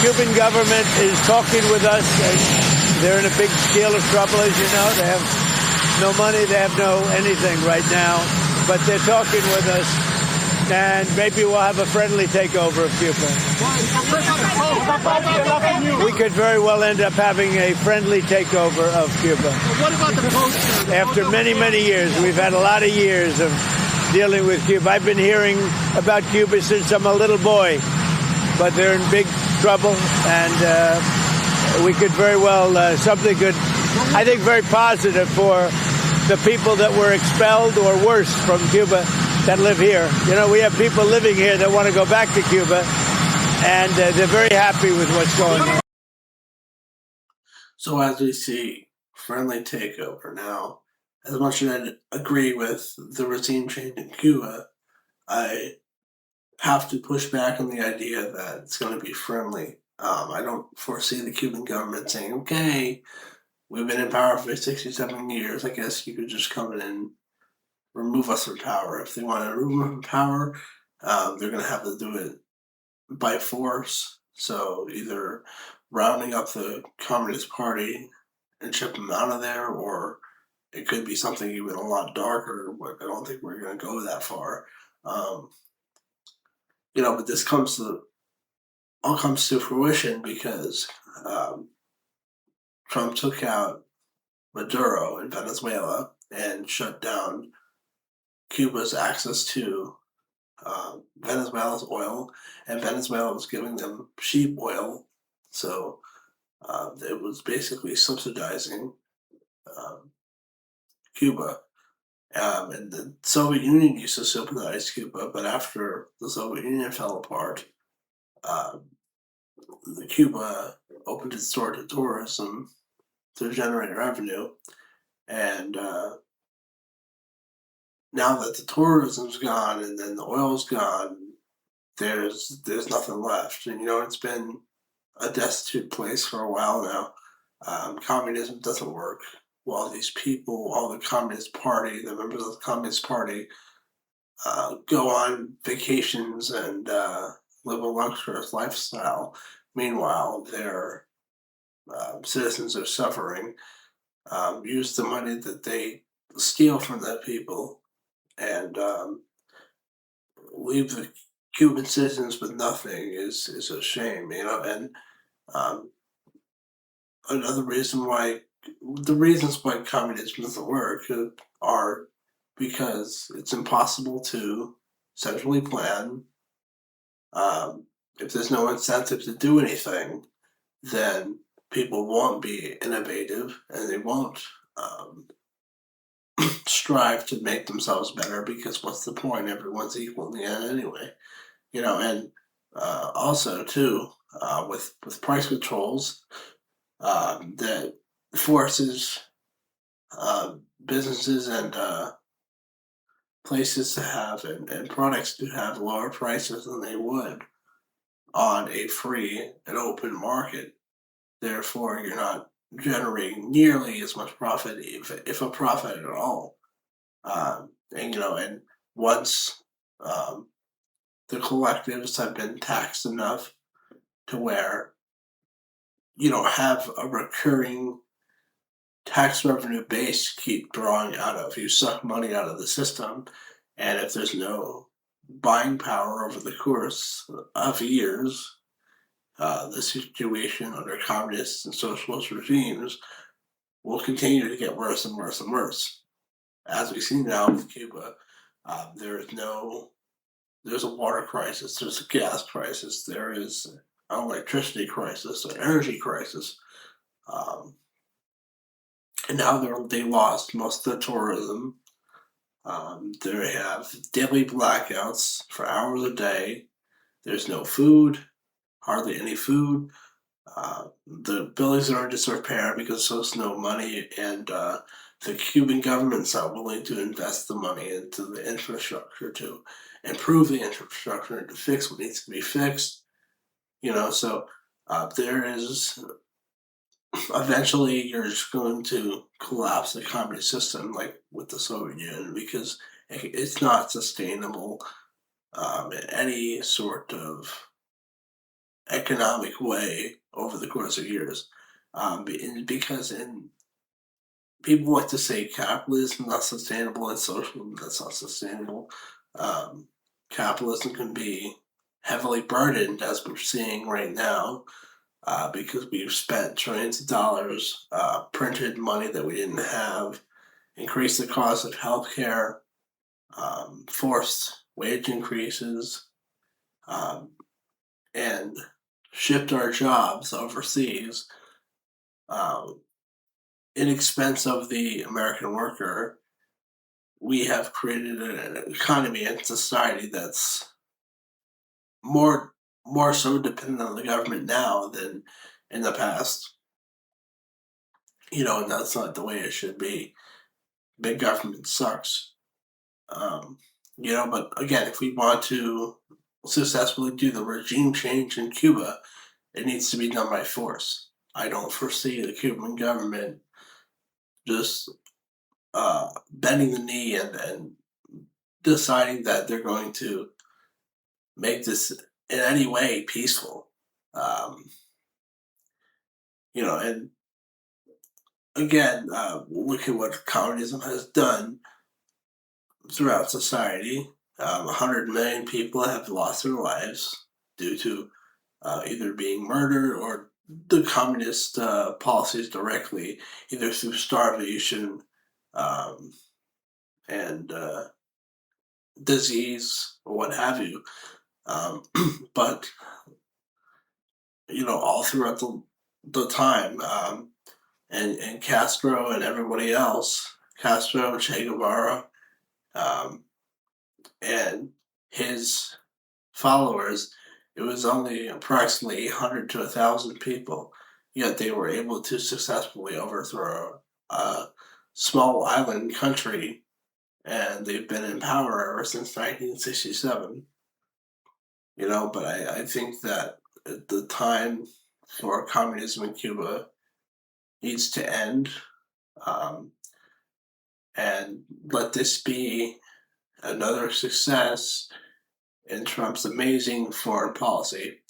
Cuban government is talking with us. They're in a big deal of trouble, as you know. They have no money. They have no anything right now. But they're talking with us. And maybe we'll have a friendly takeover of Cuba. We could very well end up having a friendly takeover of Cuba. What about the post? After many, many years, we've had a lot of years of dealing with Cuba. I've been hearing about Cuba since I'm a little boy, but they're in big trouble, and we could very well, something good, I think very positive for the people that were expelled or worse from Cuba that live here. You know, we have people living here that want to go back to Cuba, and they're very happy with what's going on. So as we see, friendly takeover now. As much as I agree with the regime change in Cuba, I have to push back on the idea that it's going to be friendly. I don't foresee the Cuban government saying, okay, we've been in power for 67 years. I guess you could just come in and remove us from power. If they want to remove us from power, they're going to have to do it by force. So either rounding up the Communist Party and ship them out of there, or it could be something even a lot darker, but I don't think we're going to go that far. But this all comes to fruition because Trump took out Maduro in Venezuela and shut down Cuba's access to Venezuela's oil, and Venezuela was giving them cheap oil, so it was basically subsidizing Cuba. And the Soviet Union used to subsidize Cuba, but after the Soviet Union fell apart, Cuba opened its door to tourism to generate revenue, and now that the tourism's gone and then the oil's gone, there's nothing left. And it's been a destitute place for a while now. Communism doesn't work. While these people, all the Communist Party, the members of the Communist Party, go on vacations and live a luxurious lifestyle, meanwhile their citizens are suffering. Use the money that they steal from the people and leave the Cuban citizens with nothing is a shame, and another reason why the reasons why communism doesn't work are because it's impossible to centrally plan. If there's no incentive to do anything, then people won't be innovative and they won't strive to make themselves better, because what's the point? Everyone's equal in the end anyway. And also too, with price controls, that forces businesses and places to have and products to have lower prices than they would on a free and open market. Therefore, you're not generating nearly as much profit, if a profit at all. And once the collectives have been taxed enough to where you don't have a recurring tax revenue base to keep drawing out of. You suck money out of the system, and if there's no buying power over the course of years, the situation under communist and socialist regimes will continue to get worse and worse and worse. As we see now with Cuba, there's a water crisis, there's a gas crisis, there is an electricity crisis, an energy crisis. And now they lost most of the tourism. They have daily blackouts for hours a day. There's no food, hardly any food. The buildings are in disrepair because there's no money, and the Cuban government's not willing to invest the money into the infrastructure to improve the infrastructure and to fix what needs to be fixed. So there is eventually you're just going to collapse the communist system like with the Soviet Union, because it's not sustainable. Any sort of economic way over the course of years. Because people like to say capitalism is not sustainable and socialism that's not sustainable. Capitalism can be heavily burdened, as we're seeing right now, because we've spent trillions of dollars, printed money that we didn't have, increased the cost of healthcare, forced wage increases, and shipped our jobs overseas in expense of the American worker. We have created an economy and society that's more so dependent on the government now than in the past. And that's not the way it should be. Big government sucks. But again, if we want to successfully do the regime change in Cuba, it needs to be done by force. I don't foresee the Cuban government just bending the knee and deciding that they're going to make this in any way peaceful. And again, look at what communism has done throughout society. 100 million people have lost their lives due to either being murdered or the communist policies directly, either through starvation and disease or what have you. But all throughout the time, and Castro and everybody else, Castro, Che Guevara, and his followers, it was only approximately 800 to 1,000 people, yet they were able to successfully overthrow a small island country, and they've been in power ever since 1967. But I think that the time for communism in Cuba needs to end, and let this be another success in Trump's amazing foreign policy.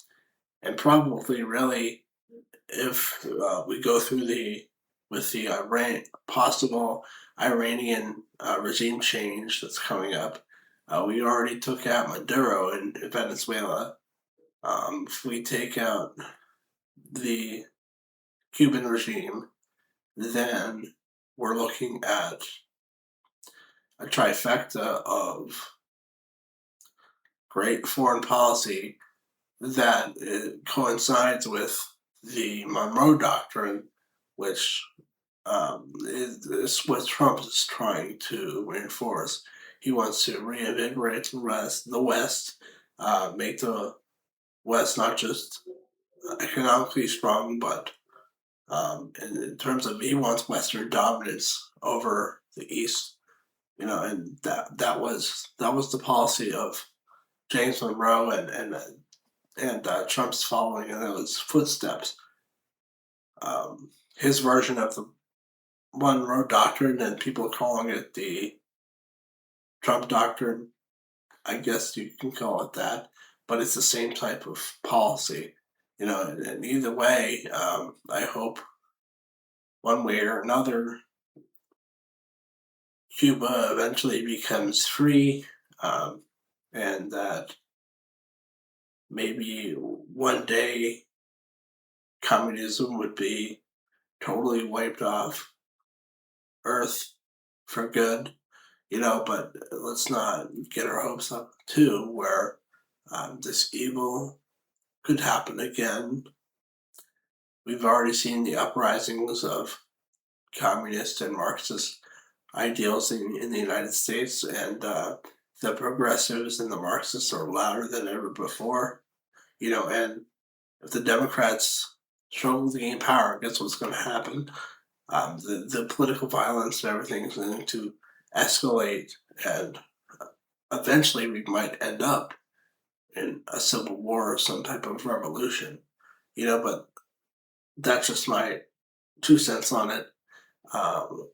And probably, really, if we go through with the possible Iranian regime change that's coming up, we already took out Maduro in Venezuela. If we take out the Cuban regime, then we're looking at a trifecta of great foreign policy that coincides with the Monroe Doctrine, which is what Trump is trying to reinforce. He wants to reinvigorate the West, make the West not just economically strong, but in terms of he wants Western dominance over the East. And that was the policy of James Monroe and Trump's following in those footsteps. His version of the Monroe Doctrine, and people calling it the Trump Doctrine, I guess you can call it that, but it's the same type of policy. And either way, I hope one way or another, Cuba eventually becomes free, and that maybe one day communism would be totally wiped off Earth for good, but let's not get our hopes up too, where this evil could happen again. We've already seen the uprisings of communist and Marxist ideals in the United States, and the progressives and the Marxists are louder than ever before. And if the Democrats struggle to gain power, guess what's going to happen? The political violence and everything is going to escalate, and eventually we might end up in a civil war or some type of revolution. But that's just my 2 cents on it.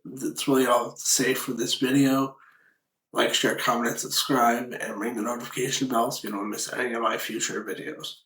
That's really all to say for this video. Like, share, comment, and subscribe, and ring the notification bell so you don't miss any of my future videos.